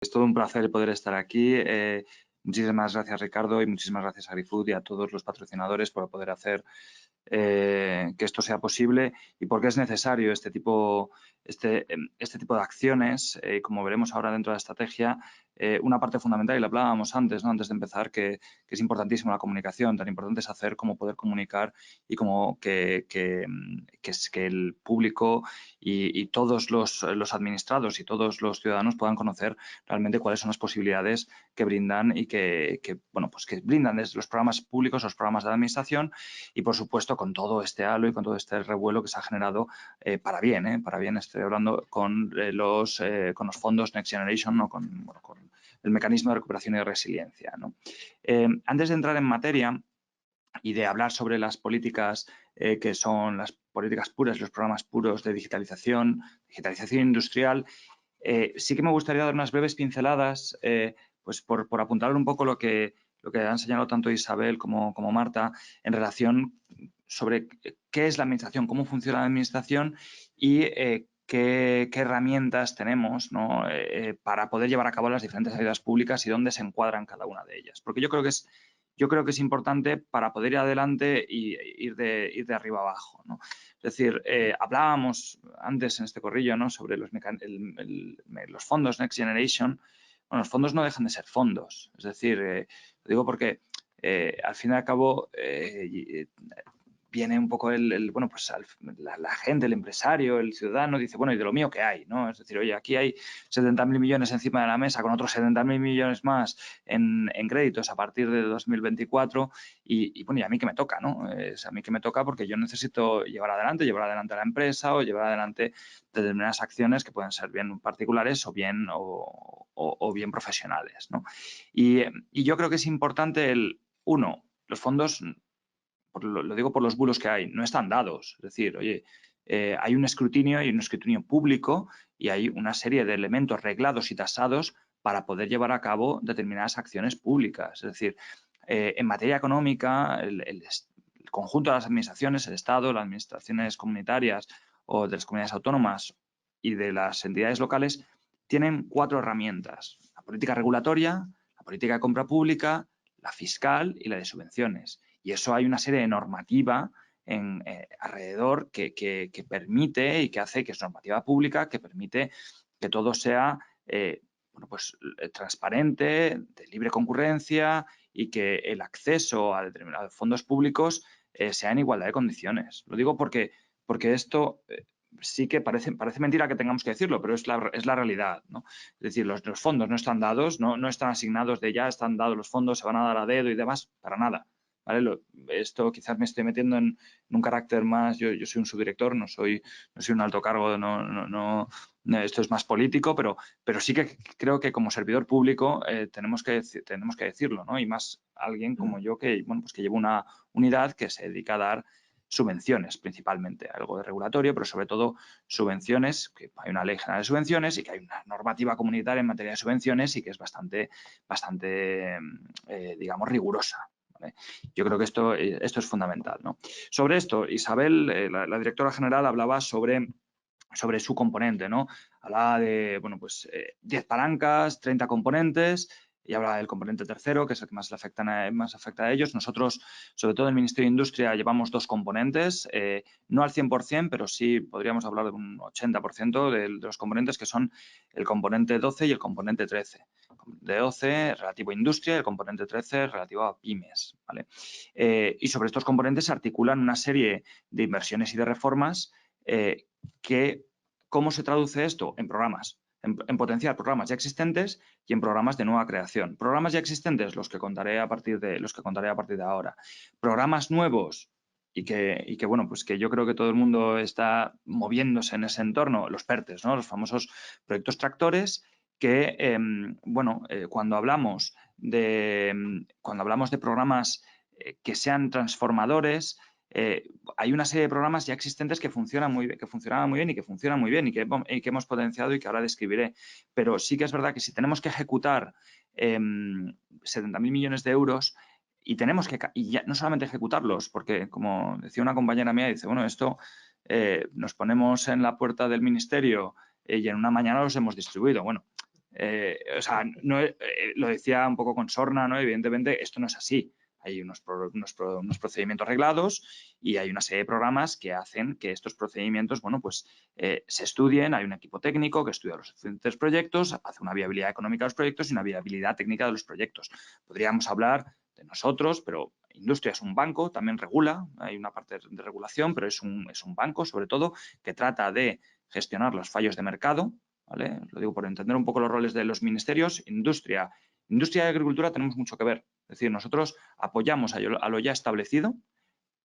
Es todo un placer poder estar aquí. Muchísimas gracias, Ricardo, y muchísimas gracias a AgriFood y a todos los patrocinadores por poder hacer que esto sea posible y porque es necesario este tipo de acciones. Como veremos ahora dentro de la estrategia, una parte fundamental, y lo hablábamos antes, ¿no? Antes de empezar, que es importantísima la comunicación. Tan importante es hacer como poder comunicar y como que el público y todos los administrados y todos los ciudadanos puedan conocer realmente cuáles son las posibilidades que brindan y que brindan desde los programas públicos, los programas de la administración y, por supuesto, con todo este halo y con todo este revuelo que se ha generado para bien, estoy hablando con los fondos Next Generation, ¿no? con el mecanismo de recuperación y de resiliencia, ¿no? Antes de entrar en materia y de hablar sobre las políticas que son las políticas puras, los programas puros de digitalización industrial, sí que me gustaría dar unas breves pinceladas, pues por apuntar un poco lo que han señalado tanto Isabel como Marta en relación sobre qué es la administración, cómo funciona la administración y qué herramientas tenemos, ¿no? Para poder llevar a cabo las diferentes ayudas públicas y dónde se encuadran cada una de ellas. Porque yo creo que es importante para poder ir adelante y ir de arriba abajo, ¿no? Es decir, hablábamos antes en este corrillo, ¿no? Sobre los fondos Next Generation. Bueno, los fondos no dejan de ser fondos. Es decir, lo digo porque al fin y al cabo viene un poco la gente, el empresario, el ciudadano, dice, bueno, ¿y de lo mío qué hay? ¿No? Es decir, oye, aquí hay 70.000 millones encima de la mesa con otros 70.000 millones más en créditos a partir de 2024 y bueno, y a mí que me toca, ¿no? Es a mí que me toca porque yo necesito llevar adelante a la empresa o llevar adelante determinadas acciones que pueden ser bien particulares o bien profesionales, ¿no? Y yo creo que es importante los fondos, lo digo por los bulos que hay, no están dados. Es decir, oye, hay un escrutinio público y hay una serie de elementos reglados y tasados para poder llevar a cabo determinadas acciones públicas. Es decir, en materia económica, el conjunto de las administraciones, el Estado, las administraciones comunitarias o de las comunidades autónomas y de las entidades locales tienen 4 herramientas: la política regulatoria, la política de compra pública, la fiscal y la de subvenciones. Y eso hay una serie de normativa alrededor que permite y que hace que es normativa pública, que permite que todo sea transparente, de libre concurrencia y que el acceso a determinados fondos públicos sea en igualdad de condiciones. Lo digo porque esto sí que parece mentira que tengamos que decirlo, pero es la realidad, ¿no? Es decir, los fondos no están dados, no están asignados de ya están dados los fondos, se van a dar a dedo y demás, para nada. ¿Vale? Esto quizás me estoy metiendo en un carácter más, yo soy un subdirector, no soy un alto cargo, esto es más político, pero sí que creo que como servidor público tenemos que decirlo, ¿no? Y más alguien como yo que llevo una unidad que se dedica a dar subvenciones principalmente, algo de regulatorio, pero sobre todo subvenciones, que hay una ley general de subvenciones y que hay una normativa comunitaria en materia de subvenciones y que es bastante digamos, rigurosa. ¿Vale? Yo creo que esto es fundamental, ¿no? Sobre esto, Isabel, la directora general, hablaba sobre su componente, ¿no? Hablaba de, 10 palancas, 30 componentes y hablaba del componente tercero, que es el que más afecta a ellos. Nosotros, sobre todo en el Ministerio de Industria, llevamos 2 componentes, no al 100%, pero sí podríamos hablar de un 80% de los componentes, que son el componente 12 y el componente 13. El componente 12 relativo a industria y el componente 13 relativo a pymes, ¿vale? Y sobre estos componentes se articulan una serie de inversiones y de reformas ¿cómo se traduce esto? En programas, en potenciar programas ya existentes y en programas de nueva creación. Programas ya existentes, los que contaré a partir de ahora. Programas nuevos y que yo creo que todo el mundo está moviéndose en ese entorno, los PERTES, ¿no? Los famosos proyectos tractores que, cuando hablamos de programas que sean transformadores, hay una serie de programas ya existentes que funcionaban muy bien y que funcionan muy bien y que hemos potenciado y que ahora describiré. Pero sí que es verdad que si tenemos que ejecutar 70.000 millones de euros y tenemos que, y ya, no solamente ejecutarlos, porque como decía una compañera mía, dice, bueno, esto nos ponemos en la puerta del ministerio y en una mañana los hemos distribuido. Bueno, O sea, no, lo decía un poco con sorna, ¿no? Evidentemente esto no es así. Hay unos procedimientos reglados y hay una serie de programas que hacen que estos procedimientos, bueno, pues se estudien. Hay un equipo técnico que estudia los diferentes proyectos, hace una viabilidad económica de los proyectos y una viabilidad técnica de los proyectos. Podríamos hablar de nosotros, pero industria es un banco, también regula, hay una parte de regulación, pero es un banco, sobre todo, que trata de gestionar los fallos de mercado, ¿vale? Lo digo por entender un poco los roles de los ministerios. Industria y agricultura tenemos mucho que ver. Es decir, nosotros apoyamos a lo ya establecido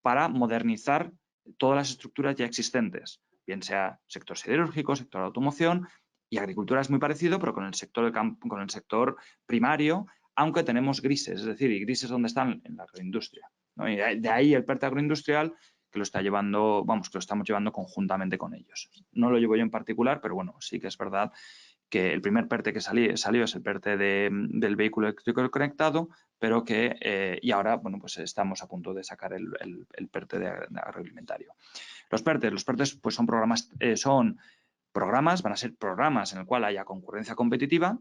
para modernizar todas las estructuras ya existentes, bien sea sector siderúrgico, sector de automoción, y agricultura es muy parecido, pero con el sector primario, aunque tenemos grises, es decir, y grises donde están en la agroindustria, ¿no? Y de ahí el PERTE agroindustrial, que lo está llevando, vamos, que lo estamos llevando conjuntamente con ellos. No lo llevo yo en particular, pero bueno, sí que es verdad que el primer PERTE que salió es el PERTE del vehículo eléctrico conectado, pero que, y ahora, bueno, pues estamos a punto de sacar el PERTE de agroalimentario. Los PERTES pues son programas, van a ser programas en el cual haya concurrencia competitiva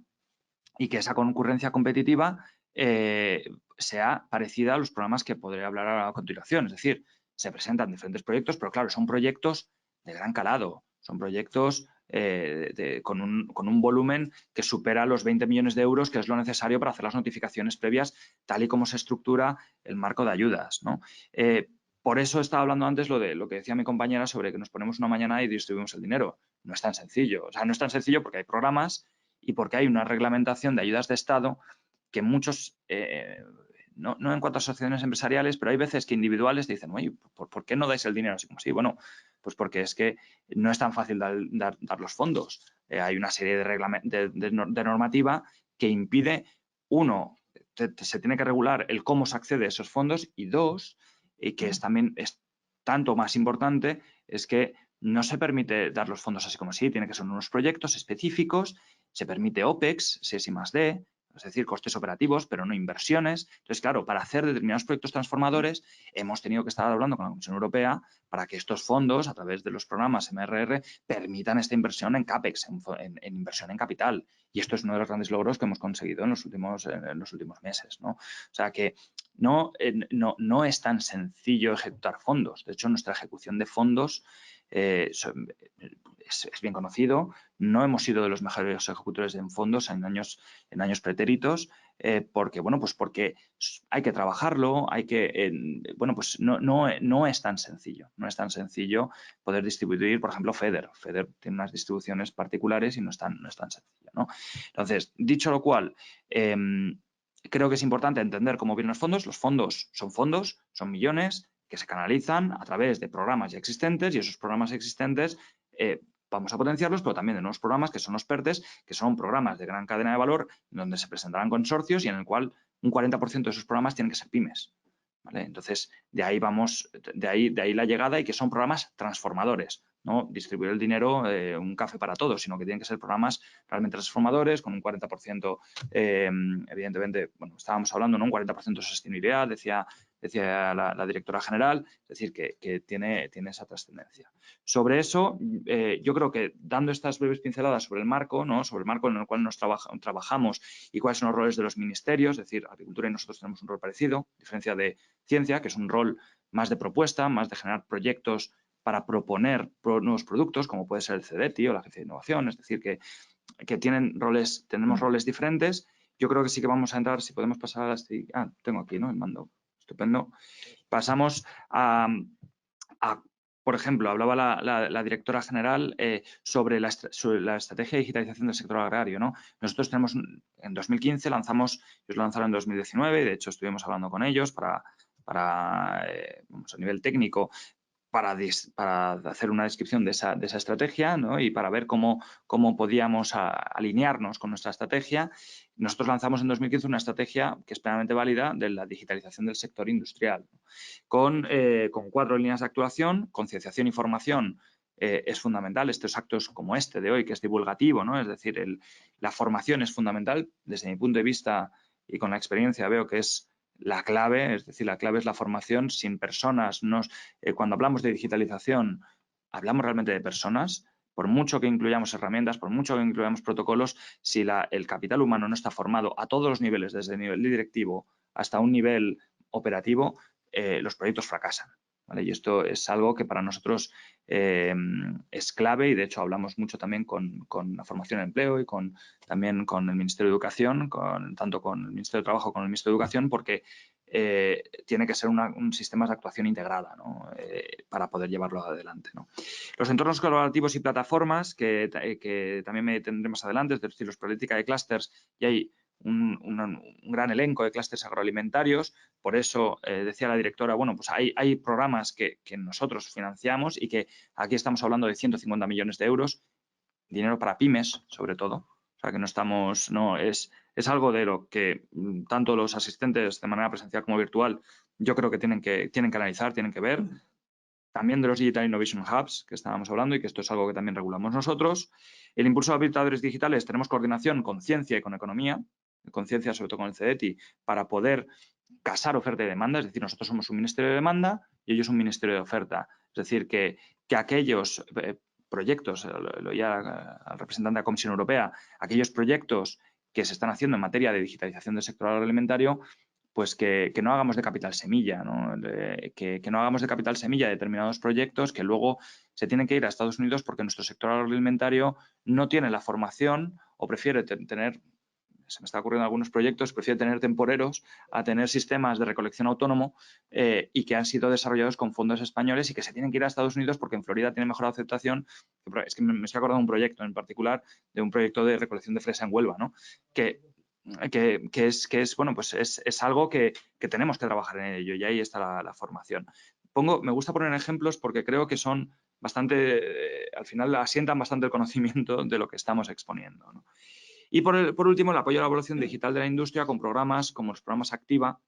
y que esa concurrencia competitiva sea parecida a los programas que podré hablar a continuación. Es decir, se presentan diferentes proyectos, pero claro, son proyectos de gran calado, son proyectos con un volumen que supera los 20 millones de euros, que es lo necesario para hacer las notificaciones previas, tal y como se estructura el marco de ayudas, ¿no? Por eso estaba hablando antes lo que decía mi compañera sobre que nos ponemos una mañana y distribuimos el dinero. No es tan sencillo. O sea, no es tan sencillo porque hay programas y porque hay una reglamentación de ayudas de Estado que muchos, no en cuanto a asociaciones empresariales, pero hay veces que individuales dicen, oye, ¿por qué no dais el dinero así como así? Bueno, pues porque es que no es tan fácil dar los fondos. Hay una serie de normativa que impide, uno, se tiene que regular el cómo se accede a esos fondos y dos, y que también es tanto más importante, es que no se permite dar los fondos así como así, tiene que ser unos proyectos específicos, se permite OPEX, S+D, es decir, costes operativos, pero no inversiones. Entonces, claro, para hacer determinados proyectos transformadores hemos tenido que estar hablando con la Comisión Europea para que estos fondos, a través de los programas MRR, permitan esta inversión en CAPEX, en inversión en capital. Y esto es uno de los grandes logros que hemos conseguido en los últimos meses, ¿no? O sea que no es tan sencillo ejecutar fondos. De hecho, nuestra ejecución de fondos es bien conocido. No hemos sido de los mejores ejecutores en fondos en años pretéritos, porque, bueno, pues porque hay que trabajarlo, hay que, bueno, pues no es tan sencillo. No es tan sencillo poder distribuir, por ejemplo, FEDER. FEDER tiene unas distribuciones particulares y no es tan sencillo, ¿no? Entonces, dicho lo cual, creo que es importante entender cómo vienen los fondos. Los fondos, son millones que se canalizan a través de programas ya existentes y esos programas existentes vamos a potenciarlos, pero también de nuevos programas que son los PERTES, que son programas de gran cadena de valor donde se presentarán consorcios y en el cual un 40% de esos programas tienen que ser pymes, ¿vale? Entonces, de ahí la llegada y que son programas transformadores. No distribuir el dinero, un café para todos, sino que tienen que ser programas realmente transformadores, con un 40%, evidentemente, bueno, estábamos hablando, ¿no? Un 40% de sostenibilidad, decía la directora general, es decir, que tiene esa trascendencia. Sobre eso, yo creo que dando estas breves pinceladas sobre el marco, ¿no? Sobre el marco en el cual nos trabajamos y cuáles son los roles de los ministerios, es decir, agricultura y nosotros tenemos un rol parecido, a diferencia de ciencia, que es un rol más de propuesta, más de generar proyectos para proponer nuevos productos, como puede ser el CDTI o la Agencia de Innovación, es decir, que tenemos roles diferentes. Yo creo que sí que vamos a entrar, si podemos pasar a tengo aquí, ¿no? El mando. Estupendo. Pasamos a por ejemplo, hablaba la directora general sobre la estrategia de digitalización del sector agrario, ¿no? Nosotros tenemos, en 2015 ellos lo lanzaron en 2019, de hecho estuvimos hablando con ellos para a nivel técnico, para hacer una descripción de esa estrategia, ¿no? Y para ver cómo podíamos alinearnos con nuestra estrategia. Nosotros lanzamos en 2015 una estrategia que es plenamente válida de la digitalización del sector industrial, ¿no? Con 4 líneas de actuación. Concienciación y formación es fundamental. Estos actos como este de hoy, que es divulgativo, ¿no? Es decir, la formación es fundamental. Desde mi punto de vista y con la experiencia veo que es la clave, es decir, la clave es la formación. Sin personas, cuando hablamos de digitalización, hablamos realmente de personas, por mucho que incluyamos herramientas, por mucho que incluyamos protocolos, si el capital humano no está formado a todos los niveles, desde el nivel directivo hasta un nivel operativo, los proyectos fracasan, ¿vale? Y esto es algo que para nosotros es clave, y de hecho hablamos mucho también con la formación de empleo y también con el Ministerio de Educación, tanto con el Ministerio de Trabajo como con el Ministerio de Educación, porque tiene que ser un sistema de actuación integrada, ¿no? Para poder llevarlo adelante, ¿no? Los entornos colaborativos y plataformas, que también tendremos adelante, es decir, los política de clústeres, y hay un gran elenco de clústeres agroalimentarios. Por eso decía la directora, bueno, pues hay programas que nosotros financiamos y que aquí estamos hablando de 150 millones de euros, dinero para pymes, sobre todo. O sea, que no estamos, no, es algo de lo que tanto los asistentes de manera presencial como virtual, yo creo que tienen que analizar, tienen que ver. También de los Digital Innovation Hubs que estábamos hablando, y que esto es algo que también regulamos nosotros. El impulso de habilitadores digitales, tenemos coordinación con ciencia y con economía, con ciencia sobre todo con el CEDETI, para poder casar oferta y demanda. Es decir, nosotros somos un ministerio de demanda y ellos un ministerio de oferta. Es decir, que aquellos proyectos, lo oía al representante de la Comisión Europea, aquellos proyectos que se están haciendo en materia de digitalización del sector agroalimentario, pues que no hagamos de capital semilla, ¿no? Que no hagamos de capital semilla determinados proyectos que luego se tienen que ir a Estados Unidos porque nuestro sector agroalimentario no tiene la formación o prefiere tener, se me está ocurriendo algunos proyectos, prefiere tener temporeros a tener sistemas de recolección autónomo y que han sido desarrollados con fondos españoles y que se tienen que ir a Estados Unidos porque en Florida tiene mejor aceptación. Es que me estoy acordando de un proyecto en particular, de un proyecto de recolección de fresa en Huelva, ¿no? Que es bueno, pues es algo que tenemos que trabajar en ello, y ahí está la formación. Me gusta poner ejemplos porque creo que son bastante, al final asientan bastante el conocimiento de lo que estamos exponiendo, ¿no? Y por último, el apoyo a la evolución digital de la industria con programas como los programas Activa,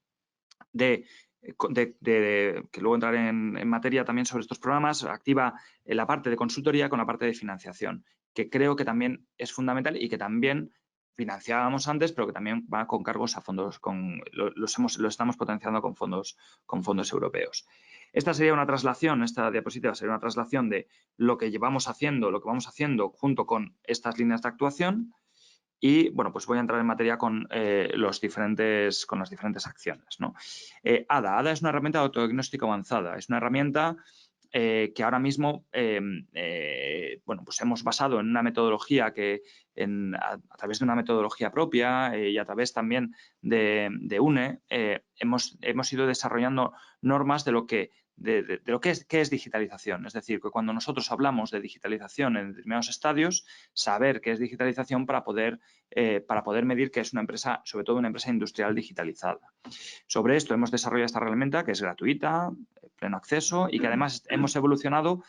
que luego entraré en materia también sobre estos programas. Activa la parte de consultoría con la parte de financiación, que creo que también es fundamental y que también financiábamos antes, pero que también va con cargos a fondos, lo estamos potenciando con fondos europeos. Esta sería una traslación, esta diapositiva sería una traslación de lo que vamos haciendo junto con estas líneas de actuación. Y, bueno, pues voy a entrar en materia con las diferentes acciones, ¿no? ADA es una herramienta de autodiagnóstico avanzada. Es una herramienta que ahora mismo, bueno, pues hemos basado en una metodología a través de una metodología propia y a través también de UNE, hemos ido desarrollando normas de lo que qué es digitalización. Es decir, que cuando nosotros hablamos de digitalización en determinados estadios, saber qué es digitalización para poder medir que es una empresa, sobre todo una empresa industrial digitalizada. Sobre esto hemos desarrollado esta herramienta que es gratuita, pleno acceso, y que además hemos evolucionado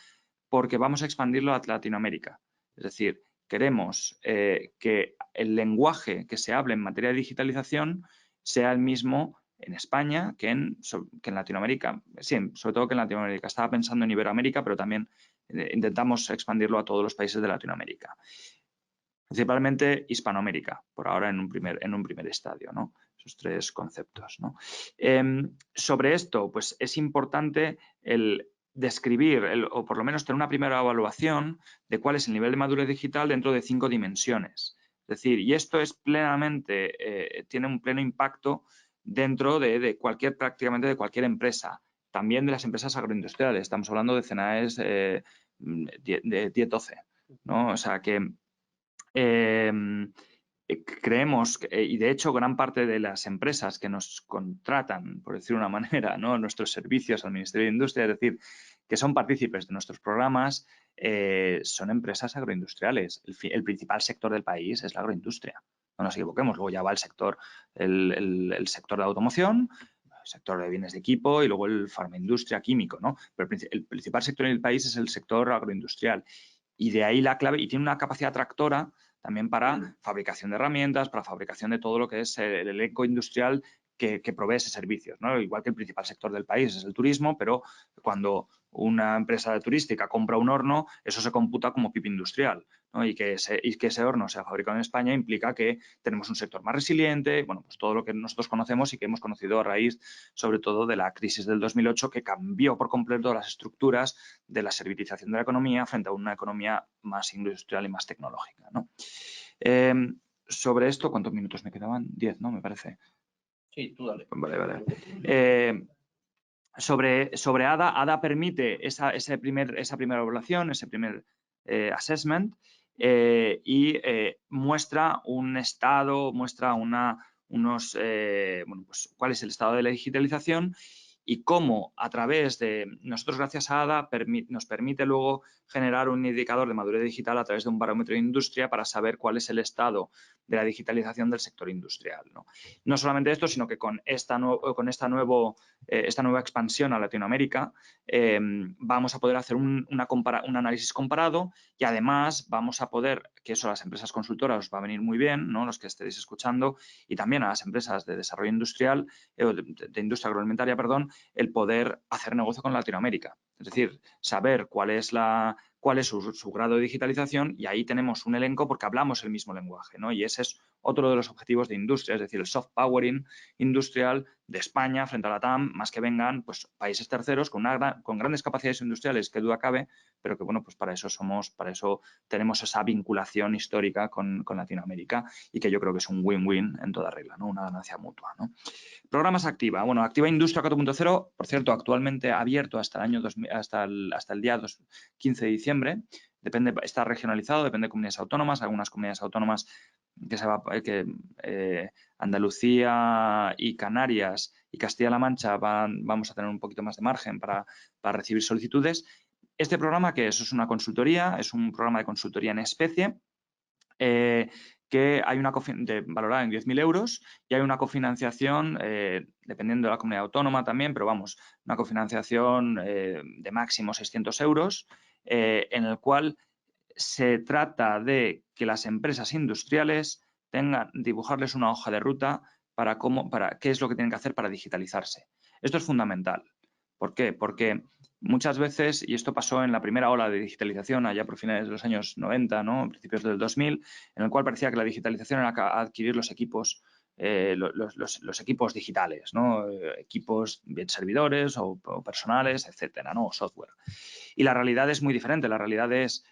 porque vamos a expandirlo a Latinoamérica. Es decir, queremos que el lenguaje que se hable en materia de digitalización sea el mismo en España que en Latinoamérica. Sí, sobre todo que en Latinoamérica. Estaba pensando en Iberoamérica, pero también intentamos expandirlo a todos los países de Latinoamérica. Principalmente Hispanoamérica, por ahora en un primer estadio, ¿no? Esos tres conceptos, ¿no? Sobre esto, pues es importante el describir o por lo menos tener una primera evaluación de cuál es el nivel de madurez digital dentro de 5 dimensiones. Es decir, y esto es tiene un pleno impacto dentro prácticamente de cualquier empresa, también de las empresas agroindustriales. Estamos hablando de CNAES de 10-12, ¿no? O sea que creemos, y de hecho gran parte de las empresas que nos contratan, por decir de una manera, ¿no?, nuestros servicios al Ministerio de Industria, es decir, que son partícipes de nuestros programas, son empresas agroindustriales. El principal sector del país es la agroindustria. No nos equivoquemos. Luego ya va el sector de automoción, el sector de bienes de equipo y luego el farmaindustria químico, ¿no? Pero el principal sector del país es el sector agroindustrial. Y de ahí la clave, y tiene una capacidad tractora también para fabricación de herramientas, para fabricación de todo lo que es el elenco industrial que provee ese servicio, ¿no? Igual que el principal sector del país es el turismo, pero cuando una empresa turística compra un horno, eso se computa como PIB industrial, ¿no? Y que ese horno sea fabricado en España implica que tenemos un sector más resiliente, bueno, pues todo lo que nosotros conocemos y que hemos conocido a raíz, sobre todo, de la crisis del 2008, que cambió por completo las estructuras de la servitización de la economía frente a una economía más industrial y más tecnológica, ¿no? Sobre esto, ¿cuántos minutos me quedaban? 10, ¿no? Me parece. Sí, tú dale. Vale. Sobre ADA, ADA permite esa primera evaluación, ese primer assessment, y muestra un estado, muestra pues, cuál es el estado de la digitalización y cómo a través de nosotros, gracias a ADA, nos permite luego generar un indicador de madurez digital a través de un barómetro de industria para saber cuál es el estado de la digitalización del sector industrial, ¿no? No solamente esto, sino que con esta nueva expansión a Latinoamérica vamos a poder hacer un análisis comparado y además vamos a poder, que eso a las empresas consultoras os va a venir muy bien, ¿no? Los que estéis escuchando, y también a las empresas de desarrollo industrial, de industria agroalimentaria, perdón, el poder hacer negocio con Latinoamérica. Es decir, saber cuál es su grado de digitalización, y ahí tenemos un elenco porque hablamos el mismo lenguaje, ¿no? Y ese es otro de los objetivos de industria, es decir, el soft powering industrial de España frente a la TAM, más que vengan pues países terceros con grandes capacidades industriales, que duda cabe, pero que bueno, pues para eso tenemos esa vinculación histórica con Latinoamérica, y que yo creo que es un win-win en toda regla, ¿no? Una ganancia mutua, ¿no? Programas Activa. Bueno, Activa Industria 4.0, por cierto, actualmente abierto hasta el año hasta el día 15 de diciembre. Está regionalizado, depende de comunidades autónomas. Algunas comunidades autónomas Andalucía y Canarias y Castilla-La Mancha vamos a tener un poquito más de margen para recibir solicitudes. Este programa, ¿qué es? Es una consultoría, es un programa de consultoría en especie, que hay valorada en 10.000 euros, y hay una cofinanciación, dependiendo de la comunidad autónoma también, pero vamos, una cofinanciación de máximo 600 euros, en el cual se trata de que las empresas industriales dibujarles una hoja de ruta para qué es lo que tienen que hacer para digitalizarse. Esto es fundamental. ¿Por qué? Porque muchas veces, y esto pasó en la primera ola de digitalización allá por finales de los años 90, ¿no? Principios del 2000, en el cual parecía que la digitalización era adquirir los equipos, los equipos digitales, ¿no? Equipos bien servidores o personales, etcétera, ¿no? O software. Y la realidad es muy diferente. La realidad es,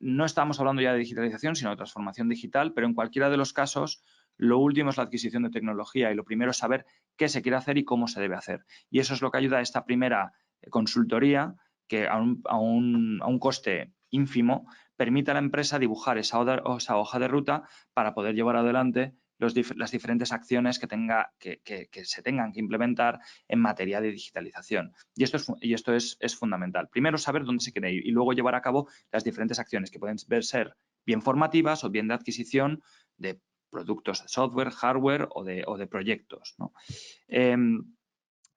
no estamos hablando ya de digitalización, sino de transformación digital, pero en cualquiera de los casos, lo último es la adquisición de tecnología y lo primero es saber qué se quiere hacer y cómo se debe hacer. Y eso es lo que ayuda a esta primera consultoría, que a un coste ínfimo permite a la empresa dibujar esa hoja de ruta para poder llevar adelante las diferentes acciones que se tengan que implementar en materia de digitalización. Y esto es fundamental. Primero, saber dónde se quiere ir y luego llevar a cabo las diferentes acciones, que pueden ser bien formativas o bien de adquisición de productos de software, hardware o de proyectos, ¿no?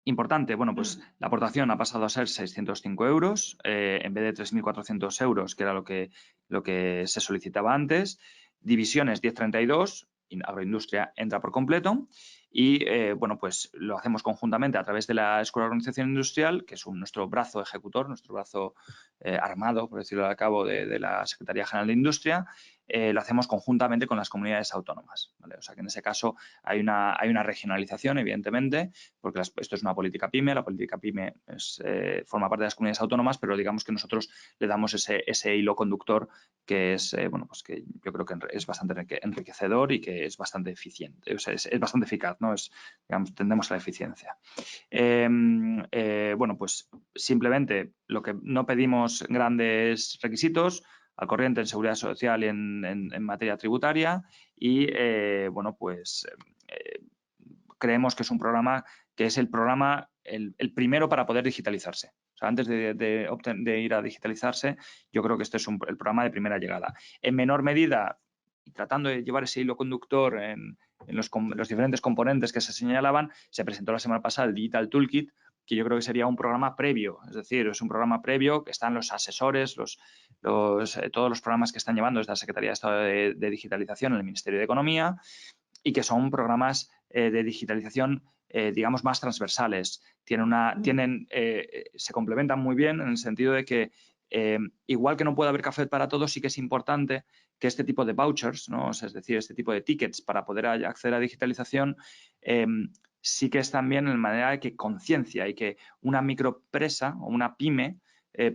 Importante, bueno, pues la aportación ha pasado a ser 605 euros en vez de 3.400 euros, que era lo que se solicitaba antes. Divisiones 1032, agroindustria entra por completo, y bueno, pues lo hacemos conjuntamente a través de la Escuela de Organización Industrial, que es nuestro brazo ejecutor, nuestro brazo armado, por decirlo al cabo, de la Secretaría General de Industria. Lo hacemos conjuntamente con las comunidades autónomas, ¿vale? O sea que en ese caso hay una regionalización, evidentemente, porque esto es una política PYME. La política PYME forma parte de las comunidades autónomas, pero digamos que nosotros le damos ese hilo conductor que es, bueno, pues que yo creo que es bastante enriquecedor y que es bastante eficiente, o sea, es bastante eficaz, ¿no? Digamos, tendemos a la eficiencia. Bueno, pues simplemente lo que no pedimos grandes requisitos, al corriente en seguridad social y en materia tributaria, y bueno, pues creemos que es un programa que es el programa el primero para poder digitalizarse. O sea, antes de ir a digitalizarse, yo creo que este es el programa de primera llegada. En menor medida, y tratando de llevar ese hilo conductor en los diferentes componentes que se señalaban, se presentó la semana pasada el Digital Toolkit, que yo creo que sería un programa previo, es decir, es un programa previo que están los asesores, todos los programas que están llevando desde la Secretaría de Estado de Digitalización en el Ministerio de Economía, y que son programas de digitalización digamos, más transversales. Se complementan muy bien en el sentido de que, igual que no puede haber café para todos, sí que es importante que este tipo de vouchers, ¿no? O sea, es decir, este tipo de tickets para poder acceder a digitalización, sí que es también en manera de que conciencia y que una microempresa o una pyme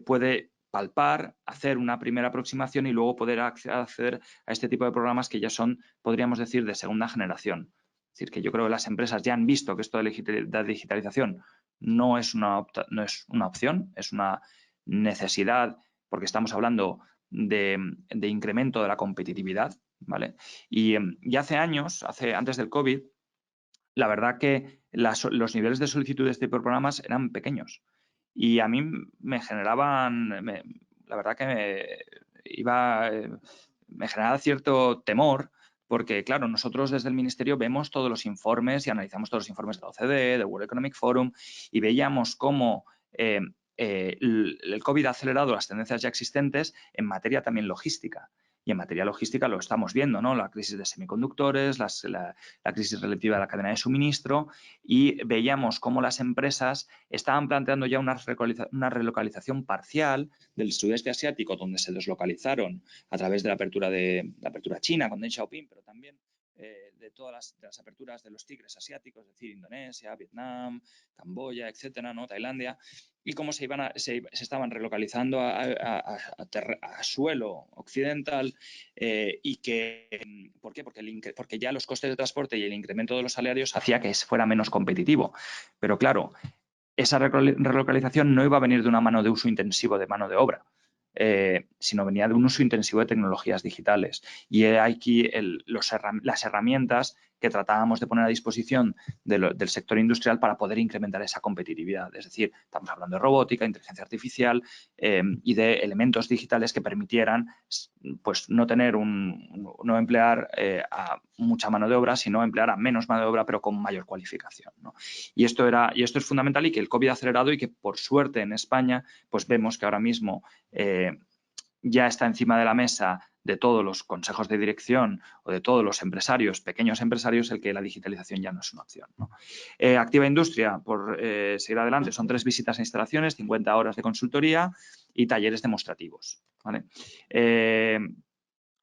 puede palpar, hacer una primera aproximación y luego poder acceder a este tipo de programas que ya son, podríamos decir, de segunda generación. Es decir, que yo creo que las empresas ya han visto que esto de la digitalización no es una opción, es una necesidad, porque estamos hablando de incremento de la competitividad, ¿vale? Y hace años, antes del COVID, la verdad que los niveles de solicitud de este tipo de programas eran pequeños. Y a mí me generaban, la verdad que me generaba cierto temor, porque claro, nosotros desde el Ministerio vemos todos los informes y analizamos todos los informes de la OCDE, del World Economic Forum, y veíamos cómo el COVID ha acelerado las tendencias ya existentes en materia también logística. Y en materia logística lo estamos viendo, ¿no? La crisis de semiconductores, la crisis relativa a la cadena de suministro, y veíamos cómo las empresas estaban planteando ya una relocalización parcial del sudeste asiático, donde se deslocalizaron a través de la apertura china con Deng Xiaoping, pero también de todas las aperturas de los tigres asiáticos, es decir, Indonesia, Vietnam, Camboya, etcétera, ¿no? Tailandia, y cómo se estaban relocalizando a suelo occidental, y que, ¿por qué? Porque ya los costes de transporte y el incremento de los salarios hacía que fuera menos competitivo. Pero claro, esa relocalización no iba a venir de una mano de uso intensivo de mano de obra, sino venía de un uso intensivo de tecnologías digitales. Y aquí las herramientas que tratábamos de poner a disposición del sector industrial para poder incrementar esa competitividad. Es decir, estamos hablando de robótica, inteligencia artificial, y de elementos digitales que permitieran, pues, no emplear a mucha mano de obra, sino emplear a menos mano de obra, pero con mayor cualificación, ¿no? Y esto es fundamental, y que el COVID ha acelerado, y que por suerte en España pues vemos que ahora mismo ya está encima de la mesa de todos los consejos de dirección o de todos los empresarios, pequeños empresarios, el que la digitalización ya no es una opción, ¿no? Activa Industria, por seguir adelante, son 3 visitas a instalaciones, 50 horas de consultoría y talleres demostrativos, ¿vale?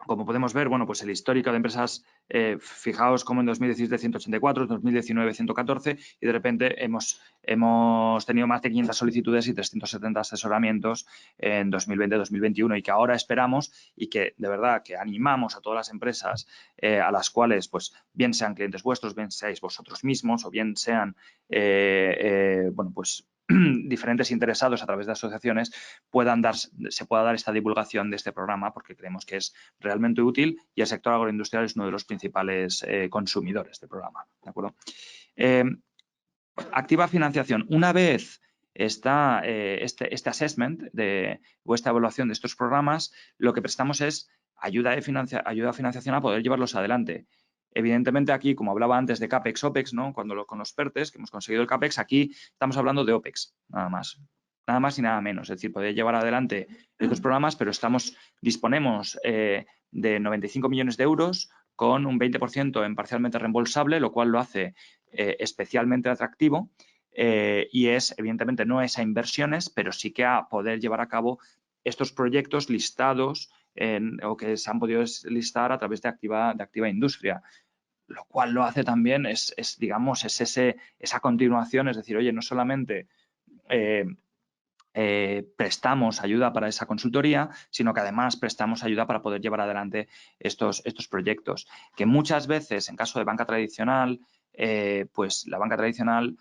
Como podemos ver, bueno, pues el histórico de empresas, fijaos como en 2017 184, 2019 114, y de repente hemos tenido más de 500 solicitudes y 370 asesoramientos en 2020-2021, y que ahora esperamos, y que de verdad que animamos a todas las empresas a las cuales, pues, bien sean clientes vuestros, bien seáis vosotros mismos, o bien sean, bueno, pues diferentes interesados a través de asociaciones, se pueda dar esta divulgación de este programa, porque creemos que es realmente útil, y el sector agroindustrial es uno de los principales consumidores del programa, ¿de acuerdo? Activa financiación. Una vez está este assessment o esta evaluación de estos programas, lo que prestamos es ayuda a financiación a poder llevarlos adelante. Evidentemente aquí, como hablaba antes de CAPEX, OPEX, ¿no? Con los PERTES, que hemos conseguido el CAPEX, aquí estamos hablando de OPEX, nada más. Nada más y nada menos. Es decir, poder llevar adelante estos programas, pero disponemos de 95 millones de euros con un 20% en parcialmente reembolsable, lo cual lo hace especialmente atractivo, y evidentemente no es a inversiones, pero sí que a poder llevar a cabo estos proyectos listados o que se han podido listar a través de Activa Industria. Lo cual lo hace también digamos, esa continuación, es decir, oye, no solamente prestamos ayuda para esa consultoría, sino que además prestamos ayuda para poder llevar adelante estos proyectos, que muchas veces, en caso de banca tradicional, pues la banca tradicional,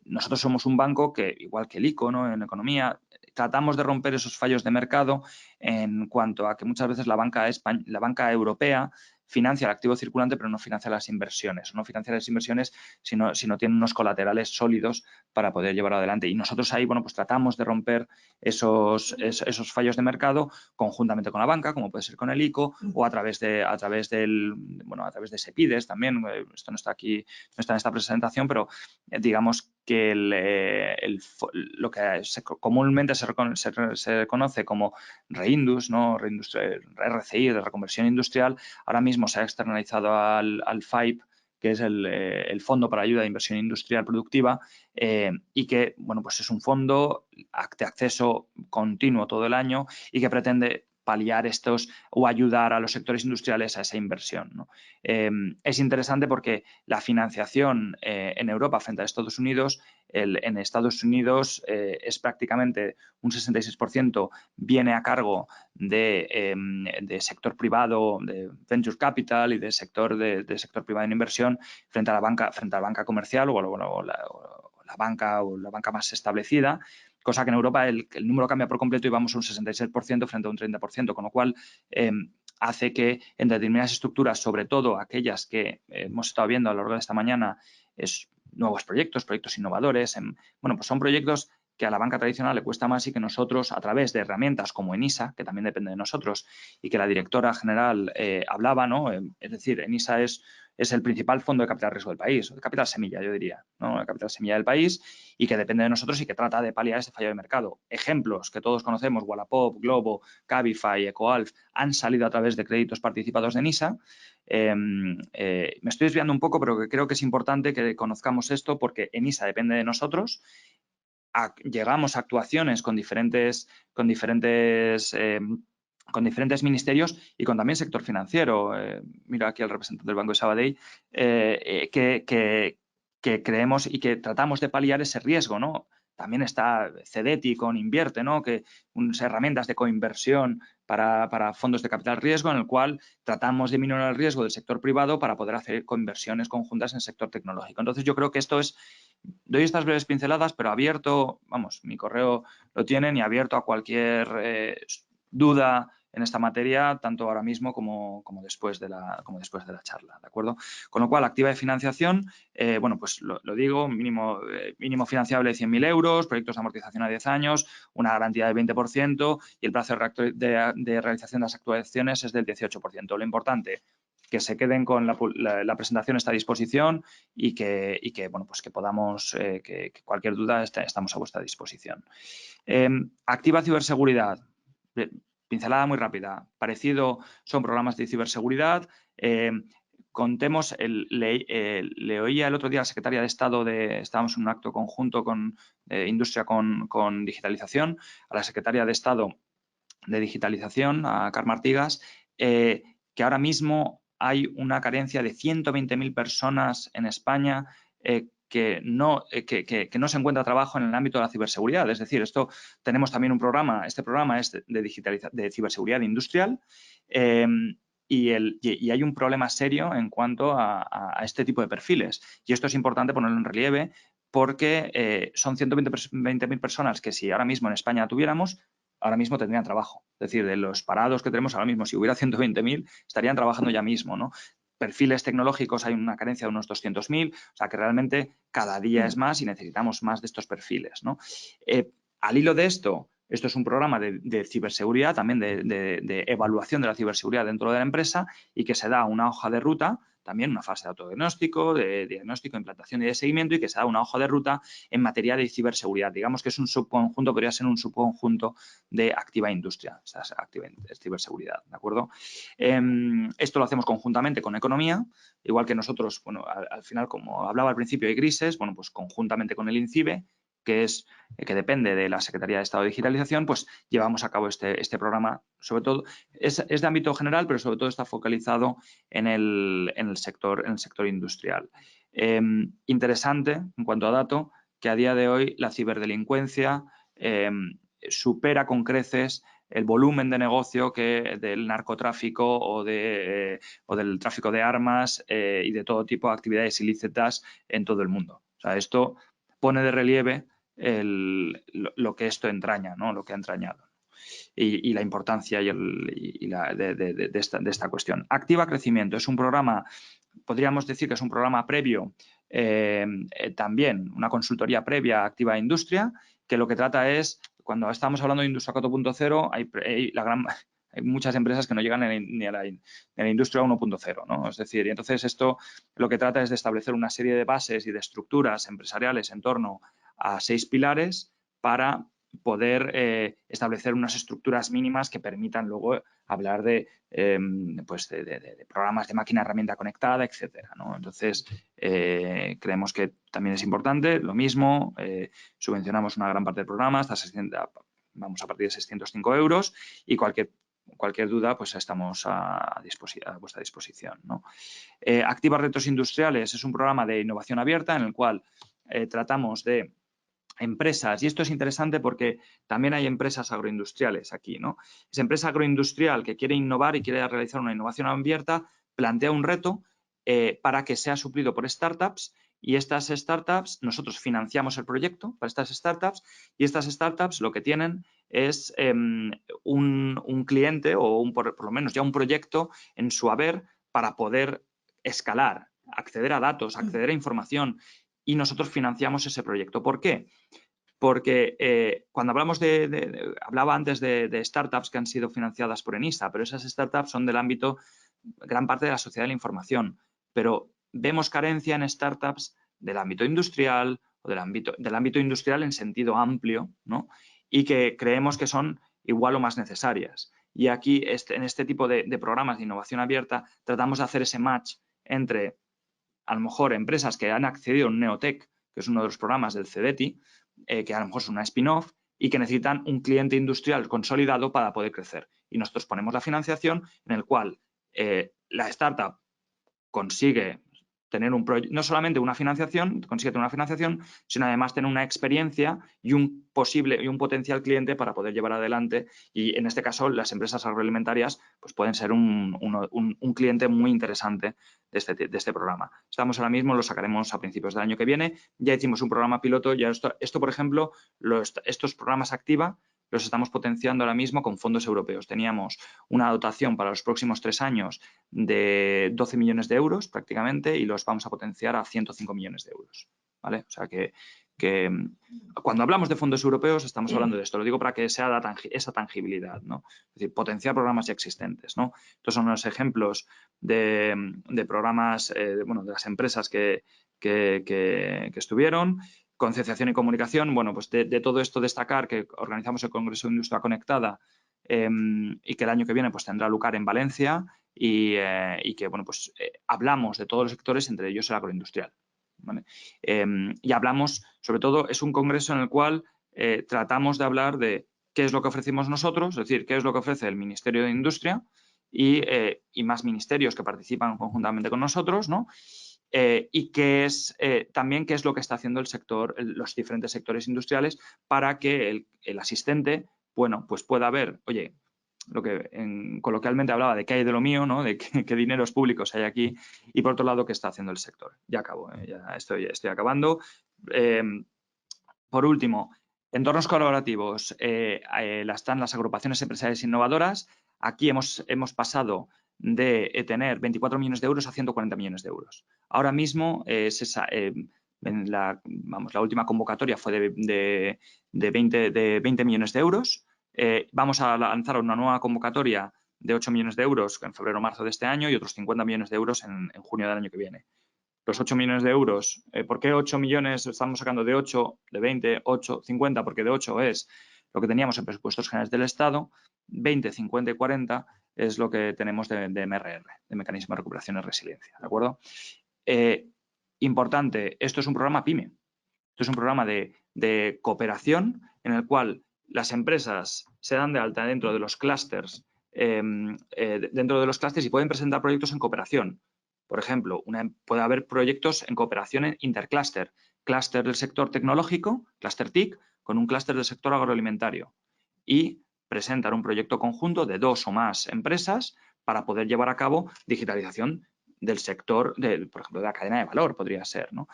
nosotros somos un banco que, igual que el ICO, ¿no? En economía, tratamos de romper esos fallos de mercado en cuanto a que muchas veces la banca europea financia el activo circulante, pero no financia las inversiones. No financia las inversiones si no tiene unos colaterales sólidos para poder llevarlo adelante. Y nosotros ahí, bueno, pues tratamos de romper esos fallos de mercado conjuntamente con la banca, como puede ser con el ICO, o a través de SEPIDES también. Esto no está aquí, no está en esta presentación, pero digamos que lo que comúnmente se conoce como Reindus, ¿no? RCI, de reconversión industrial, ahora mismo se ha externalizado al FAIP, que es el Fondo para Ayuda de Inversión Industrial Productiva, y que, bueno, pues es un fondo de acceso continuo todo el año y que pretende paliar estos o ayudar a los sectores industriales a esa inversión, ¿no? Es interesante porque la financiación en Europa frente a Estados Unidos, en Estados Unidos es prácticamente un 66% viene a cargo de sector privado, de venture capital y de sector privado en inversión frente a la banca comercial o la banca más establecida, cosa que en Europa el número cambia por completo y vamos a un 66% frente a un 30%, con lo cual hace que en determinadas estructuras, sobre todo aquellas que hemos estado viendo a lo largo de esta mañana, nuevos proyectos innovadores, bueno, pues son proyectos que a la banca tradicional le cuesta más y que nosotros, a través de herramientas como ENISA, que también depende de nosotros y que la directora general hablaba, ¿no? Es decir, ENISA es el principal fondo de capital riesgo del país, de capital semilla, yo diría, ¿no? El capital semilla del país y que depende de nosotros y que trata de paliar este fallo de mercado. Ejemplos que todos conocemos, Wallapop, Globo, Cabify, EcoAlf, han salido a través de créditos participados de ENISA. Me estoy desviando un poco, pero creo que es importante que conozcamos esto porque ENISA depende de nosotros. Llegamos a actuaciones con diferentes ministerios y con también sector financiero. Mira aquí al representante del Banco de Sabadell, que creemos y que tratamos de paliar ese riesgo, ¿no? También está Cedeti con Invierte, ¿no? Que unas herramientas de coinversión para fondos de capital riesgo en el cual tratamos de minorar el riesgo del sector privado para poder hacer coinversiones conjuntas en el sector tecnológico. Entonces, yo creo que esto es... Doy estas breves pinceladas, pero abierto, vamos, mi correo lo tienen y abierto a cualquier duda en esta materia, tanto ahora mismo como después de la charla, ¿de acuerdo? Con lo cual, activa de financiación, bueno, pues lo digo, mínimo financiable de 100.000 euros, proyectos de amortización a 10 años, una garantía del 20% y el plazo de realización de las actuaciones es del 18%. Lo importante, que se queden con la presentación está a disposición y que bueno, pues que podamos, que cualquier duda estamos a vuestra disposición. Activa ciberseguridad. Pincelada muy rápida. Parecido son programas de ciberseguridad. Contemos, le oía el otro día a la secretaria de Estado, estábamos en un acto conjunto con Industria con Digitalización, a la secretaria de Estado de Digitalización, a Carme Artigas, que ahora mismo hay una carencia de 120.000 personas en España que no se encuentra trabajo en el ámbito de la ciberseguridad. Es decir, tenemos también un programa, este programa es de ciberseguridad industrial y hay un problema serio en cuanto a este tipo de perfiles. Y esto es importante ponerlo en relieve porque son 120.000 personas que si ahora mismo en España tuviéramos, ahora mismo tendrían trabajo. Es decir, de los parados que tenemos ahora mismo, si hubiera 120.000, estarían trabajando ya mismo, ¿no? Perfiles tecnológicos hay una carencia de unos 200.000, o sea que realmente cada día es más y necesitamos más de estos perfiles, ¿no? Al hilo de esto es un programa de ciberseguridad, también de evaluación de la ciberseguridad dentro de la empresa y que se da una hoja de ruta, también una fase de autodiagnóstico, de diagnóstico, implantación y de seguimiento y que se da una hoja de ruta en materia de ciberseguridad. Digamos que es un subconjunto, podría ser un subconjunto de Activa Industria, o sea, Activa Ciberseguridad, ¿de acuerdo? Esto lo hacemos conjuntamente con Economía, igual que nosotros, bueno, al final, como hablaba al principio, hay grises, bueno, pues conjuntamente con el INCIBE, que depende de la Secretaría de Estado de Digitalización, pues llevamos a cabo este programa. Sobre todo, es de ámbito general, pero sobre todo está focalizado en el sector industrial. Interesante, en cuanto a dato, que a día de hoy la ciberdelincuencia supera con creces el volumen de negocio del narcotráfico o del tráfico de armas y de todo tipo de actividades ilícitas en todo el mundo. O sea, esto pone de relieve lo que esto entraña, ¿no? Lo que ha entrañado. Y la importancia de esta cuestión. Activa Crecimiento es un programa, podríamos decir que es un programa previo, también una consultoría previa a Activa Industria, que lo que trata es, cuando estamos hablando de Industria 4.0, hay muchas empresas que no llegan ni a la industria 1.0, ¿no? Es decir, y entonces esto lo que trata es de establecer una serie de bases y de estructuras empresariales en torno a 6 pilares para poder establecer unas estructuras mínimas que permitan luego hablar de, de programas de máquina herramienta conectada, etcétera, ¿no? Entonces, creemos que también es importante. Lo mismo, subvencionamos una gran parte del programa, vamos a partir de 605 euros, y cualquier duda, pues estamos a vuestra disposición, ¿no? Activa Retos Industriales es un programa de innovación abierta en el cual tratamos de empresas, y esto es interesante porque también hay empresas agroindustriales aquí, ¿no? Esa empresa agroindustrial que quiere innovar y quiere realizar una innovación abierta plantea un reto para que sea suplido por startups, y estas startups, nosotros financiamos el proyecto para estas startups, y estas startups lo que tienen es un cliente o por lo menos ya un proyecto en su haber para poder escalar, acceder a datos, acceder a información, y nosotros financiamos ese proyecto. ¿Por qué? Porque cuando hablamos hablaba antes de startups que han sido financiadas por ENISA, pero esas startups son del ámbito, gran parte de la sociedad de la información, pero vemos carencia en startups del ámbito industrial o del ámbito industrial en sentido amplio, ¿no? Y que creemos que son igual o más necesarias. Y aquí, en este tipo de programas de innovación abierta, tratamos de hacer ese match entre, a lo mejor, empresas que han accedido a un Neotech, que es uno de los programas del CEDETI, que a lo mejor es una spin-off, y que necesitan un cliente industrial consolidado para poder crecer. Y nosotros ponemos la financiación en el cual la startup consigue tener no solamente una financiación, consigue tener una financiación, sino además tener una experiencia y un potencial cliente para poder llevar adelante. Y en este caso, las empresas agroalimentarias pues pueden ser un cliente muy interesante de este programa. Estamos ahora mismo, lo sacaremos a principios del año que viene. Ya hicimos un programa piloto. Ya esto por ejemplo, estos programas Activa los estamos potenciando ahora mismo con fondos europeos. Teníamos una dotación para los próximos 3 años de 12 millones de euros prácticamente, y los vamos a potenciar a 105 millones de euros, ¿vale? O sea que cuando hablamos de fondos europeos estamos hablando de esto. Lo digo para que sea esa tangibilidad, ¿no? Es decir, potenciar programas ya existentes, ¿no? Estos son los ejemplos de programas, de las empresas que estuvieron. Concienciación y comunicación, bueno, pues de todo esto destacar que organizamos el Congreso de Industria Conectada y que el año que viene pues tendrá lugar en Valencia, y que, bueno, pues hablamos de todos los sectores, entre ellos el agroindustrial, ¿vale? Y hablamos, sobre todo, es un congreso en el cual tratamos de hablar de qué es lo que ofrecemos nosotros, es decir, qué es lo que ofrece el Ministerio de Industria y más ministerios que participan conjuntamente con nosotros, ¿no? Y también qué es lo que está haciendo el sector, los diferentes sectores industriales, para que el asistente, bueno, pues pueda ver, oye, lo que coloquialmente hablaba de qué hay de lo mío, ¿no? De qué dineros públicos hay aquí, y por otro lado qué está haciendo el sector. Ya acabo, ya estoy acabando. Por último, entornos colaborativos. Están las agrupaciones empresariales innovadoras. Aquí hemos pasado de tener 24 millones de euros a 140 millones de euros. Ahora mismo la última convocatoria fue de 20 millones de euros. Vamos a lanzar una nueva convocatoria de 8 millones de euros en febrero o marzo de este año, y otros 50 millones de euros en junio del año que viene. Los 8 millones de euros, ¿por qué 8 millones estamos sacando de 8, de 20, 8, 50? Porque de 8 es lo que teníamos en presupuestos generales del Estado, 20, 50 y 40 es lo que tenemos de MRR, de Mecanismo de Recuperación y Resiliencia, ¿de acuerdo? Importante, esto es un programa PYME. Esto es un programa de cooperación en el cual las empresas se dan de alta dentro de los clústeres y pueden presentar proyectos en cooperación. Por ejemplo, puede haber proyectos en cooperación interclúster, clúster del sector tecnológico, clúster TIC, con un clúster del sector agroalimentario, y presentar un proyecto conjunto de 2 o más empresas para poder llevar a cabo digitalización del sector, por ejemplo, de la cadena de valor, podría ser, ¿no?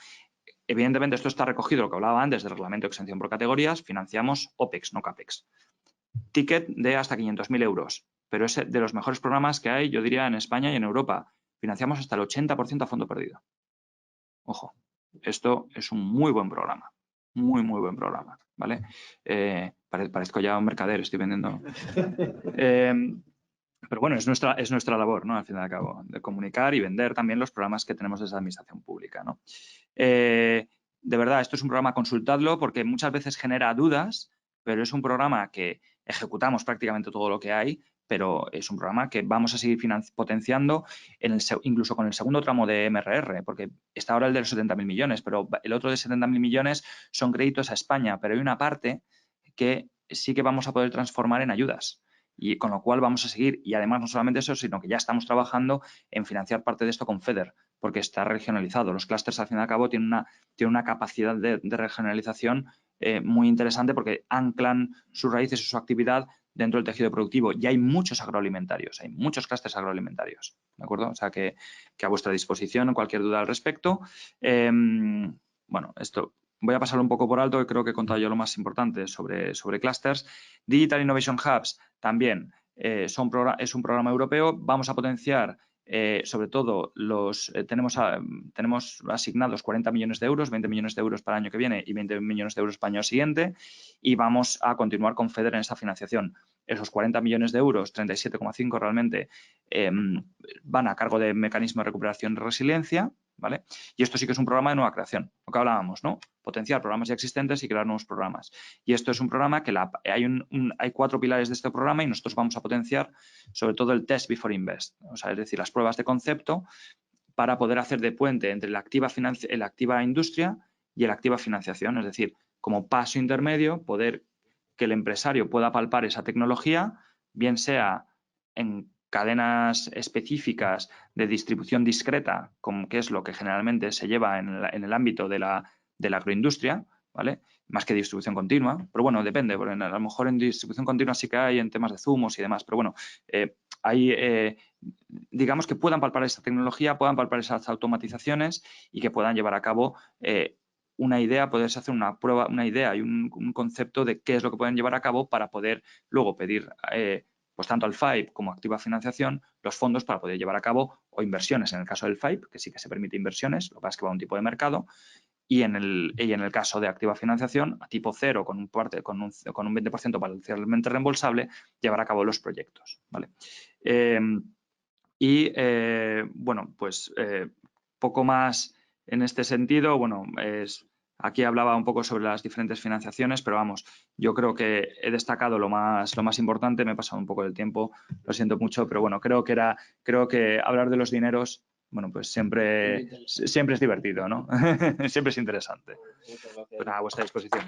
Evidentemente, esto está recogido, lo que hablaba antes del reglamento de exención por categorías. Financiamos OPEX, no CAPEX. Ticket de hasta 500.000 euros, pero es de los mejores programas que hay, yo diría, en España y en Europa. Financiamos hasta el 80% a fondo perdido. Ojo, esto es un muy buen programa. Muy, muy buen programa, ¿vale? Parezco ya un mercader, estoy vendiendo. Pero bueno, es nuestra labor, ¿no? Al fin y al cabo, de comunicar y vender también los programas que tenemos desde la administración pública, ¿no? De verdad, esto es un programa, consultadlo, porque muchas veces genera dudas, pero es un programa que ejecutamos prácticamente todo lo que hay, pero es un programa que vamos a seguir potenciando incluso con el segundo tramo de MRR, porque está ahora el de los 70.000 millones, pero el otro de 70.000 millones son créditos a España, pero hay una parte que sí que vamos a poder transformar en ayudas. Y con lo cual vamos a seguir, y además no solamente eso, sino que ya estamos trabajando en financiar parte de esto con FEDER, porque está regionalizado. Los clústeres, al fin y al cabo, tienen una capacidad de regionalización muy interesante porque anclan sus raíces y su actividad dentro del tejido productivo. Y hay muchos agroalimentarios, hay muchos clústeres agroalimentarios, ¿de acuerdo? O sea, que a vuestra disposición, cualquier duda al respecto. Bueno, esto voy a pasar un poco por alto, que creo que he contado yo lo más importante sobre clusters. Digital Innovation Hubs también es un programa europeo. Vamos a potenciar sobre todo tenemos asignados 40 millones de euros, 20 millones de euros para el año que viene y 20 millones de euros para el año siguiente, y vamos a continuar con FEDER en esta financiación. Esos 40 millones de euros, 37,5 realmente, van a cargo del mecanismo de recuperación y resiliencia, ¿vale? Y esto sí que es un programa de nueva creación, lo que hablábamos, ¿no? Potenciar programas ya existentes y crear nuevos programas. Y esto es un programa que hay 4 pilares de este programa y nosotros vamos a potenciar sobre todo el Test Before Invest, o sea, es decir, las pruebas de concepto para poder hacer de puente entre la activa industria y la activa financiación, es decir, como paso intermedio, poder que el empresario pueda palpar esa tecnología, bien sea en cadenas específicas de distribución discreta, como que es lo que generalmente se lleva en el ámbito de la agroindustria, ¿vale? Más que distribución continua, pero bueno, depende, porque a lo mejor en distribución continua sí que hay en temas de zumos y demás, pero bueno, digamos que puedan palpar esta tecnología, puedan palpar esas automatizaciones y que puedan llevar a cabo una idea, poderse hacer una prueba, una idea y un concepto de qué es lo que pueden llevar a cabo para poder luego pedir pues tanto al FAIP como activa financiación los fondos para poder llevar a cabo o inversiones en el caso del FAIP, que sí que se permite inversiones, lo que pasa es que va a un tipo de mercado, y en el caso de activa financiación, a tipo cero, con un 20% parcialmente reembolsable, llevar a cabo los proyectos, ¿vale? Bueno, pues poco más en este sentido. Bueno, aquí hablaba un poco sobre las diferentes financiaciones, pero vamos, yo creo que he destacado lo más importante. Me he pasado un poco del tiempo, lo siento mucho, pero bueno, creo que hablar de los dineros, bueno, pues siempre es divertido, ¿no? Siempre es interesante. Pues nada, a vuestra disposición.